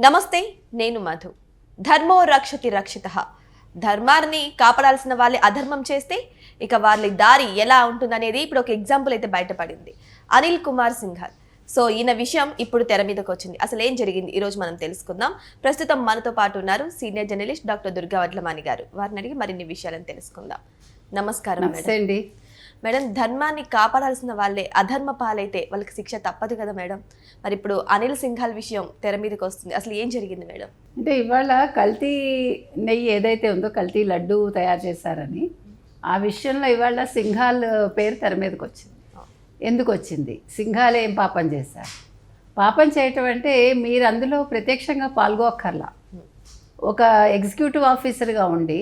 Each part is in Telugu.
నమస్తే, నేను మధు. ధర్మో రక్షతి రక్షితః. ధర్మాన్ని కాపాడాల్సిన వాళ్ళే అధర్మం చేస్తే ఇక వాళ్ళ దారి ఎలా ఉంటుందనేది ఇప్పుడు ఒక ఎగ్జాంపుల్ అయితే బయటపడింది. అనిల్ కుమార్ సింఘాల్. సో ఈయన విషయం ఇప్పుడు తెర మీదకి వచ్చింది. అసలు ఏం జరిగింది ఈరోజు మనం తెలుసుకుందాం. ప్రస్తుతం మనతో పాటు ఉన్నారు senior journalist doctor Durga Vadlamani గారు. వారిని అడిగి మరిన్ని విషయాలను తెలుసుకుందాం. నమస్కారం మేడం. మేడం, ధర్మాన్ని కాపాడాల్సిన వాళ్ళే అధర్మ పాలైతే వాళ్ళకి శిక్ష తప్పదు కదా మేడం. మరి ఇప్పుడు అనిల్ సింఘాల్ విషయం తెర మీదకి వస్తుంది. అసలు ఏం జరిగింది మేడం? అంటే ఇవాళ కల్తీ నెయ్యి ఏదైతే ఉందో కల్తీ లడ్డు తయారు చేశారని ఆ విషయంలో ఇవాళ సింఘాల్ పేరు తెర మీదకి వచ్చింది. ఎందుకు వచ్చింది? సింఘాల్ ఏం పాపం చేశారు? పాపం చేయటం అంటే మీరు అందులో ప్రత్యక్షంగా పాల్గొక్కర్లా. ఒక ఎగ్జిక్యూటివ్ ఆఫీసర్గా ఉండి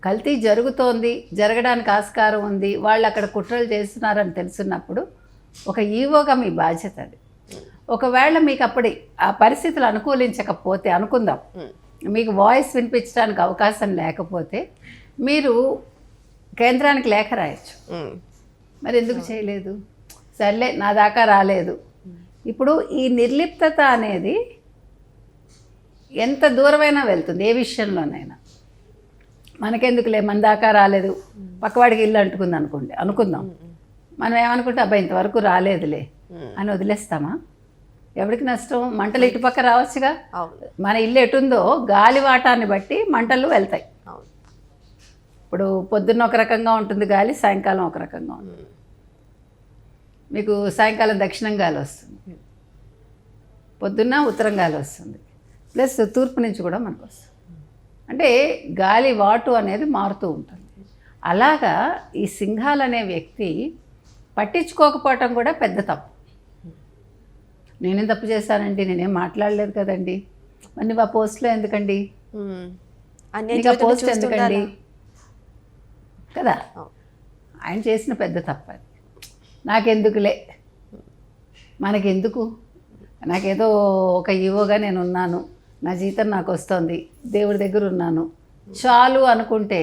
కల్తీ జరుగుతోంది, జరగడానికి ఆస్కారం ఉంది, వాళ్ళు అక్కడ కుట్రలు చేస్తున్నారని తెలుసున్నప్పుడు ఒక ఈవోగా మీ బాధ్యత అది. ఒకవేళ మీకు అప్పటి ఆ పరిస్థితులు అనుకూలించకపోతే అనుకుందాం, మీకు వాయిస్ వినిపించడానికి అవకాశం లేకపోతే మీరు కేంద్రానికి లేఖ రాయొచ్చు. మరి ఎందుకు చేయలేదు? సర్లే, నా దాకా రాలేదు. ఇప్పుడు ఈ నిర్లిప్తత అనేది ఎంత దూరమైనా వెళ్తుంది, ఏ విషయంలోనైనా. మనకెందుకులే, మన దాకా రాలేదు, పక్కవాడికి ఇల్లు అంటుకుంది అనుకుందాం. మనం ఏమనుకుంటే అబ్బాయి ఇంతవరకు రాలేదులే అని వదిలేస్తామా? ఎవరికి నష్టం? మంటలు ఇటుపక్క రావచ్చుగా. మన ఇల్లు ఎటుందో గాలివాటాన్ని బట్టి మంటలు వెళ్తాయి. ఇప్పుడు పొద్దున్న ఒక రకంగా ఉంటుంది గాలి, సాయంకాలం ఒక రకంగా ఉంటుంది. మీకు సాయంకాలం దక్షిణం గాలి వస్తుంది, పొద్దున్న ఉత్తరం గాలి వస్తుంది, ప్లస్ తూర్పు నుంచి కూడా మనకు వస్తుంది. అంటే గాలి వాటు అనేది మారుతూ ఉంటుంది. అలాగా ఈ సింఘాల్ అనే వ్యక్తి పట్టించుకోకపోవటం కూడా పెద్ద తప్పు. నేనేం తప్పు చేశానండి, నేనేం మాట్లాడలేదు కదండి, మరి ఆ పోస్ట్లో ఎందుకండి, ఆ పోస్ట్ ఎందుకండి కదా. ఆయన చేసిన పెద్ద తప్పు అది. నాకెందుకులే, మనకెందుకు, నాకేదో ఒక ఈవోగా నేను ఉన్నాను, నా జీతం నాకు వస్తుంది, దేవుడి దగ్గర ఉన్నాను చాలు అనుకుంటే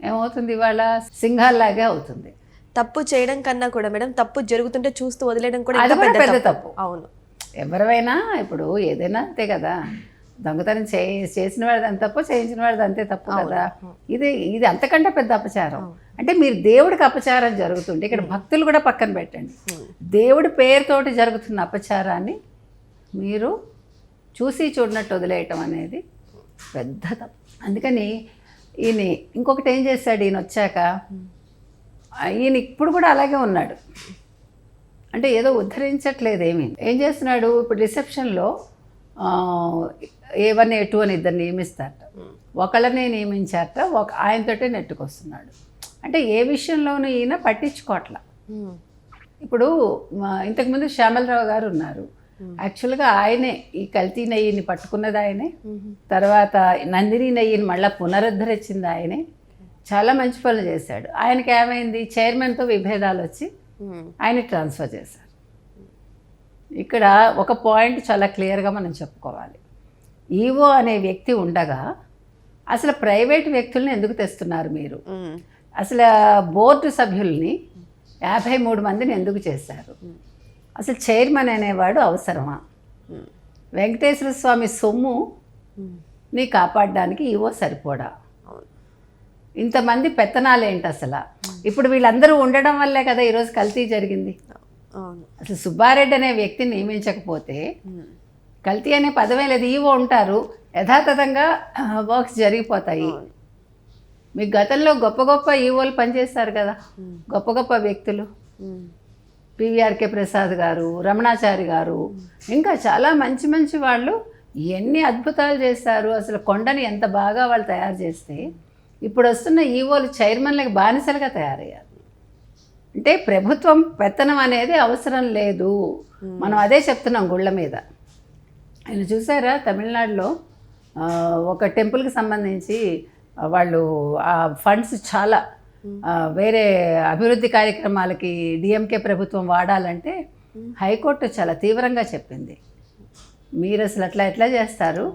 ఏమవుతుంది? ఇవాళ సింఘాల్లాగే అవుతుంది. తప్పు చేయడం కన్నా కూడా మేడం, తప్పు జరుగుతుంటే చూస్తూ వదిలేయడం కూడా అది పెద్ద తప్పు. అవును, ఎవరైనా ఇప్పుడు ఏదైనా అంతే కదా. దొంగతనం చేసిన వాడిది అంత తప్పు, చేయించిన వాడిది అంతే తప్పు కదా. ఇది అంతకంటే పెద్ద అపచారం. అంటే మీరు దేవుడికి అపచారం జరుగుతుంటే, ఇక్కడ భక్తులు కూడా పక్కన పెట్టండి, దేవుడి పేరుతోటి జరుగుతున్న అపచారాన్ని మీరు చూసి చూడనట్టు వదిలేయటం అనేది పెద్ద తప్పు. అందుకని ఈయన ఇంకొకటి ఏం చేశాడు, ఈయన వచ్చాక ఈయన ఇప్పుడు కూడా అలాగే ఉన్నాడు. అంటే ఏదో ఉద్ధరించట్లేదు ఏం చేస్తున్నాడు? ఇప్పుడు రిసెప్షన్లో A1 A2 అని ఇద్దరు నియమిస్తారట, ఒకళ్ళనే నియమించారట, ఆయనతోటే నెట్టుకొస్తున్నాడు. అంటే ఏ విషయంలోనూ ఈయన పట్టించుకోవట్లా. ఇప్పుడు ఇంతకుముందు శ్యామలరావు గారు ఉన్నారు, యాక్చువల్గా ఆయనే ఈ కల్తీ నెయ్యిని పట్టుకున్నది ఆయనే, తర్వాత నందిని నెయ్యిని మళ్ళీ పునరుద్ధరించింది ఆయనే. చాలా మంచి పనులు చేశాడు. ఆయనకి ఏమైంది, చైర్మన్తో విభేదాలు వచ్చి ఆయన ట్రాన్స్ఫర్ చేశారు. ఇక్కడ ఒక పాయింట్ చాలా క్లియర్గా మనం చెప్పుకోవాలి. ఈవో అనే వ్యక్తి ఉండగా అసలు ప్రైవేట్ వ్యక్తుల్ని ఎందుకు తెస్తున్నారు మీరు? అసలు బోర్డు సభ్యుల్ని 53 మందిని ఎందుకు చేశారు? అసలు చైర్మన్ అనేవాడు అవసరమా? వెంకటేశ్వర స్వామి సొమ్ముని కాపాడడానికి ఈవో సరిపోడా? ఇంతమంది పెత్తనాలు ఏంటి అసలు? ఇప్పుడు వీళ్ళందరూ ఉండడం వల్లే కదా ఈరోజు కల్తీ జరిగింది. అసలు సుబ్బారెడ్డి అనే వ్యక్తిని నియమించకపోతే కల్తీ అనే పదమే లేదు. ఈవో ఉంటారు, యథాతథంగా వర్క్స్ జరిగిపోతాయి. మీకు గతంలో గొప్ప గొప్ప ఈవోలు పనిచేస్తారు కదా, గొప్ప గొప్ప వ్యక్తులు, పివిఆర్కే ప్రసాద్ గారు, రమణాచారి గారు, ఇంకా చాలా మంచి మంచి వాళ్ళు ఎన్ని అద్భుతాలు చేస్తారు. అసలు కొండని ఎంత బాగా వాళ్ళు తయారు చేస్తే ఇప్పుడు వస్తున్న ఈవోలు చైర్మన్లకు బానిసలుగా తయారయ్యారు. అంటే ప్రభుత్వం పెత్తనం అనేది అవసరం లేదు. మనం అదే చెప్తున్నాం గుళ్ళ మీద. ఆయన చూసారా, తమిళనాడులో ఒక టెంపుల్కి సంబంధించి వాళ్ళు ఆ ఫండ్స్ చాలా వేరే అభివృద్ధి కార్యక్రమాలకి డిఎంకే ప్రభుత్వం వాడాలంటే హైకోర్టు చాలా తీవ్రంగా చెప్పింది, మీరు అసలు ఎట్లా చేస్తారు,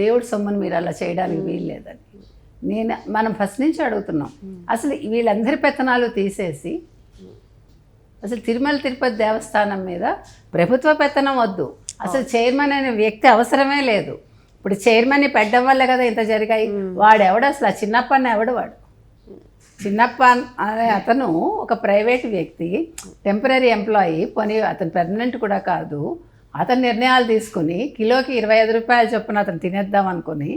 దేవుడి సొమ్మును మీరు అలా చేయడానికి వీల్లేదని. మనం ఫస్ట్ నుంచి అడుగుతున్నాం, అసలు వీళ్ళందరి పెత్తనాలు తీసేసి అసలు తిరుమల తిరుపతి దేవస్థానం మీద ప్రభుత్వ పెత్తనం వద్దు, అసలు చైర్మన్ అనే వ్యక్తి అవసరమే లేదు. ఇప్పుడు చైర్మన్ని పెట్టడం వల్ల కదా ఇంత జరిగాయి. వాడెవడు అసలు ఆ చిన్నప్పని ఎవడు వాడు? చిన్నప్ప అనే అతను ఒక ప్రైవేట్ వ్యక్తి, టెంపరీ ఎంప్లాయీ, పోనీ అతను పర్మనెంట్ కూడా కాదు. అతను నిర్ణయాలు తీసుకుని కిలోకి 25 రూపాయలు చొప్పున అతను తినేద్దాం అనుకుని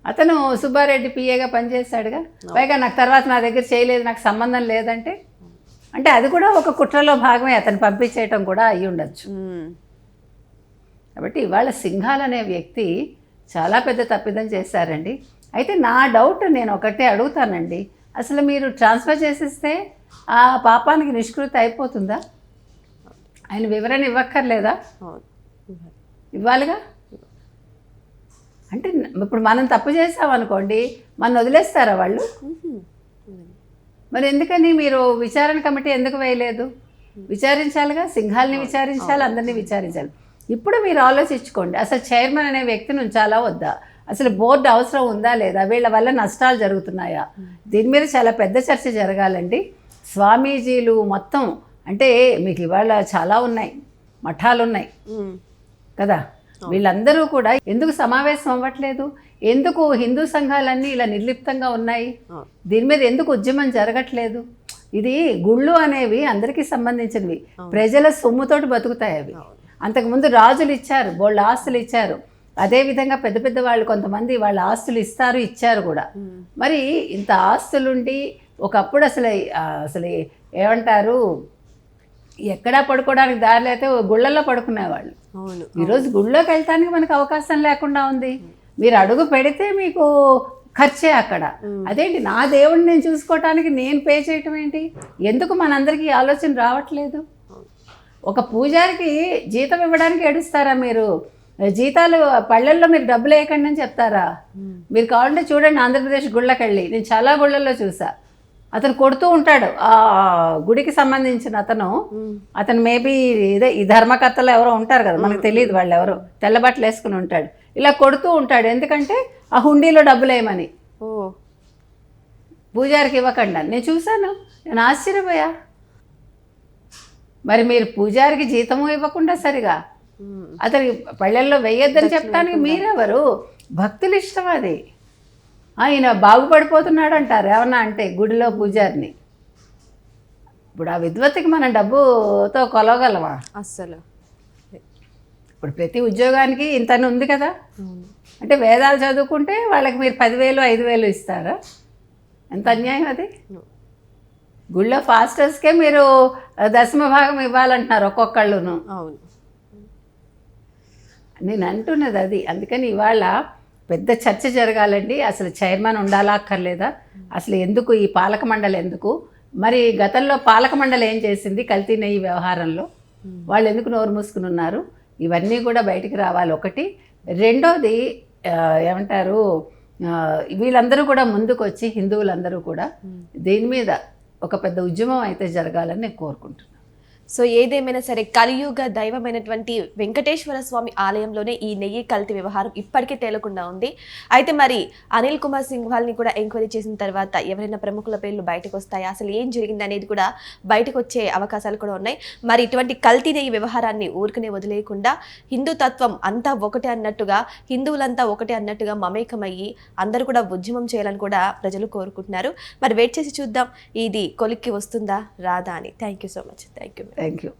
అతను సుబ్బారెడ్డి పిఏగా పనిచేశాడుగా. పైగా నాకు తర్వాత నా దగ్గర చేయలేదు, నాకు సంబంధం లేదంటే, అంటే అది కూడా ఒక కుట్రలో భాగమే, అతను పంపించేయటం కూడా అయ్యి ఉండొచ్చు. కాబట్టి ఇవాళ సింఘాల్ అనే వ్యక్తి చాలా పెద్ద తప్పిదం చేశారండి. అయితే నా డౌట్ నేను ఒకటే అడుగుతానండి, అసలు మీరు ట్రాన్స్ఫర్ చేసిస్తే ఆ పాపానికి నిష్కృతి అయిపోతుందా? ఆయన వివరణ ఇవ్వక్కర్లేదా? ఇవ్వాలిగా. అంటే ఇప్పుడు మనం తప్పు చేసామనుకోండి, మనం వదిలేస్తారా వాళ్ళు? మరి ఎందుకని మీరు విచారణ కమిటీ ఎందుకు వేయలేదు? విచారించాలిగా, సింఘాల్ని విచారించాలి, అందరినీ విచారించాలి. ఇప్పుడు మీరు ఆలోచించుకోండి, అసలు చైర్మన్ అనే వ్యక్తిని ఉంచాలా వద్దా, అసలు బోర్డు అవసరం ఉందా లేదా, వీళ్ళ వల్ల నష్టాలు జరుగుతున్నాయా, దీని మీద చాలా పెద్ద చర్చ జరగాలండి. స్వామీజీలు మొత్తం అంటే మీకు ఇవాళ చాలా ఉన్నాయి, మఠాలు ఉన్నాయి కదా, వీళ్ళందరూ కూడా ఎందుకు సమావేశం అవ్వట్లేదు? ఎందుకు హిందూ సంఘాలన్నీ ఇలా నిర్లిప్తంగా ఉన్నాయి? దీని మీద ఎందుకు ఉద్యమం జరగట్లేదు? ఇది గుళ్ళు అనేవి అందరికీ సంబంధించినవి, ప్రజల సొమ్ముతోటి బతుకుతాయి అవి. అంతకుముందు రాజులు ఇచ్చారు, బోళ్ళ ఆస్తులు ఇచ్చారు, అదేవిధంగా పెద్ద పెద్ద వాళ్ళు కొంతమంది వాళ్ళ ఆస్తులు ఇస్తారు, ఇచ్చారు కూడా. మరి ఇంత ఆస్తులుండి ఒకప్పుడు అసలు ఏమంటారు, ఎక్కడా పడుకోవడానికి దారి అయితే గుళ్ళల్లో పడుకునేవాళ్ళు. ఈరోజు గుళ్ళోకి వెళ్ళటానికి మనకు అవకాశం లేకుండా ఉంది. మీరు అడుగు పెడితే మీకు ఖర్చే అక్కడ. అదేంటి, నా దేవుడిని నేను చూసుకోవటానికి నేను పే చేయటం ఏంటి? ఎందుకు మనందరికీ ఆలోచన రావట్లేదు? ఒక పూజారికి జీతం ఇవ్వడానికి ఏడుస్తారా మీరు? జీతాలు పళ్ళల్లో మీరు డబ్బులు వేయకండి అని చెప్తారా? మీరు కావాలంటే చూడండి, ఆంధ్రప్రదేశ్ గుళ్ళకి వెళ్ళి నేను చాలా గుళ్ళల్లో చూసా, అతను కొడుతూ ఉంటాడు. ఆ గుడికి సంబంధించిన అతను మేబీ ఇదే ఈ ధర్మకర్తలు ఎవరో ఉంటారు కదా, మనకు తెలియదు వాళ్ళు ఎవరో, తెల్ల బట్టలు వేసుకుని ఉంటాడు, ఇలా కొడుతూ ఉంటాడు. ఎందుకంటే ఆ హుండీలో డబ్బులు వేయమని, పూజారికి ఇవ్వకుండా. నేను చూశాను, నేను ఆశ్చర్యపోయా. మరి మీరు పూజారికి జీతము ఇవ్వకుండా సరిగా అతనికి పళ్ళెల్లో వేయొద్దని చెప్పడానికి మీరెవరు? భక్తుల ఇష్టం అది. ఆయన బాగుపడిపోతున్నాడు అంటారు ఏమన్నా అంటే గుడిలో పూజారిని. ఇప్పుడు ఆ విద్వత్తుకి మనం డబ్బుతో కొలవగలమా? అస్సలు. ఇప్పుడు ప్రతి ఉద్యోగానికి ఇంతని ఉంది కదా, అంటే వేదాలు చదువుకుంటే వాళ్ళకి మీరు 10,000 5,000 ఇస్తారా? ఎంత అన్యాయం అది. గుళ్ళో ఫాస్టర్స్కే మీరు 10వ భాగం ఇవ్వాలంటున్నారు ఒక్కొక్కళ్ళును. అవును, నేను అంటున్నది అది. అందుకని ఇవాళ పెద్ద చర్చ జరగాలండి. అసలు చైర్మన్ ఉండాలా అక్కర్లేదా? అసలు ఎందుకు ఈ పాలక మండలి ఎందుకు? మరి గతంలో పాలక మండలి ఏం చేసింది కల్తీ నెయ్యి వ్యవహారంలో? వాళ్ళు ఎందుకు నోరు మూసుకుని ఉన్నారు? ఇవన్నీ కూడా బయటికి రావాలి ఒకటి. రెండోది ఏమంటారు, వీళ్ళందరూ కూడా ముందుకు వచ్చి హిందువులందరూ కూడా దీని మీద ఒక పెద్ద ఉద్యమం అయితే జరగాలని నేను కోరుకుంటున్నాను. సో ఏదేమైనా సరే కలియుగ దైవమైనటువంటి వెంకటేశ్వర స్వామి ఆలయంలోనే ఈ నెయ్యి కల్తీ వ్యవహారం ఇప్పటికే తేలకుండా ఉంది. అయితే మరి అనిల్ కుమార్ సింఘాల్ని కూడా ఎంక్వైరీ చేసిన తర్వాత ఎవరైనా ప్రముఖుల పేర్లు బయటకు వస్తాయా, అసలు ఏం జరిగింది అనేది కూడా బయటకు వచ్చే అవకాశాలు కూడా ఉన్నాయి. మరి ఇటువంటి కల్తీ నెయ్యి వ్యవహారాన్ని ఊరుకునే వదిలేయకుండా హిందూ తత్వం అంతా ఒకటే అన్నట్టుగా, హిందువులంతా ఒకటే అన్నట్టుగా మమేకమయ్యి అందరూ కూడా ఉద్యమం చేయాలని కూడా ప్రజలు కోరుకుంటున్నారు. మరి వెయిట్ చేసి చూద్దాం ఇది కొలిక్కి వస్తుందా రాదా అని. Thank you so much. Thank you.